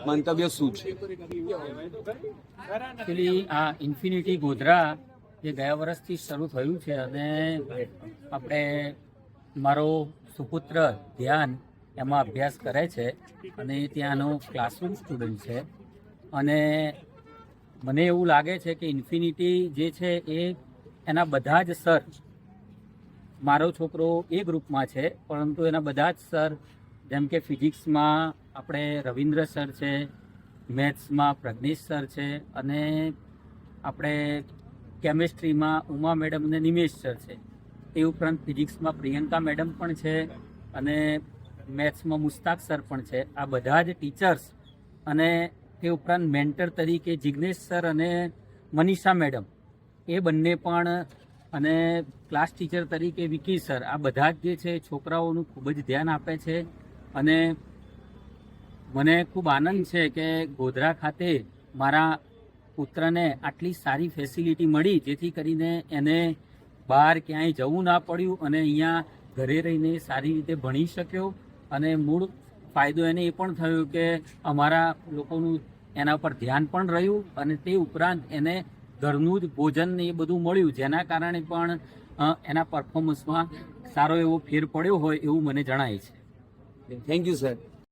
મંતવ્ય શું છે? એકચ્યુઅલી આ ઇન્ફિનિટી ગોધરા જે ગયા વર્ષથી શરૂ થયું છે અને આપણે મારો સુપુત્ર ધ્યાન એમાં અભ્યાસ કરે છે અને ત્યાંનો ક્લાસરૂમ સ્ટુડન્ટ છે. અને મને એવું લાગે છે કે ઇન્ફિનિટી જે છે એ એના બધા જ સર, મારો છોકરો એ ગ્રુપમાં છે પરંતુ એના બધા જ સર, જેમ કે ફિઝિક્સમાં આપણે રવિન્દ્ર સર છે, મેથ્સમાં પ્રજ્ઞેશ સર છે અને આપણે કેમિસ્ટ્રીમાં ઉમા મેડમ અને નિમેશ સર છે. એ ઉપરાંત ફિઝિક્સમાં પ્રિયંકા મેડમ પણ છે અને મેથ્સમાં મુસ્તાક સર પણ છે. આ બધા જ ટીચર્સ અને તે ઉપરાંત મેન્ટર તરીકે જિગ્નેશ સર અને મનીષા મેડમ એ બંને પણ, અને ક્લાસ ટીચર તરીકે વિકી સર, આ બધા જ જે છે છોકરાઓનું ખૂબ જ ધ્યાન આપે છે. અને મને ખૂબ આનંદ છે કે ગોધરા ખાતે મારા પુત્રને આટલી સારી ફેસિલિટી મળી જેથી કરીને એને બહાર ક્યાંય જવું ના પડ્યું અને અહીંયા ઘરે રહીને સારી રીતે ભણી શક્યો. અને મૂળ ફાયદો એને એ પણ થયો કે અમારા લોકોનું એના પર ધ્યાન પણ રહ્યું અને તે ઉપરાંત એને ઘરનું જ ભોજન ને એ બધું મળ્યું, જેના કારણે પણ એના પરફોર્મન્સમાં સારો એવો ફેર પડ્યો હોય એવું મને જણાય છે. Thank you sir.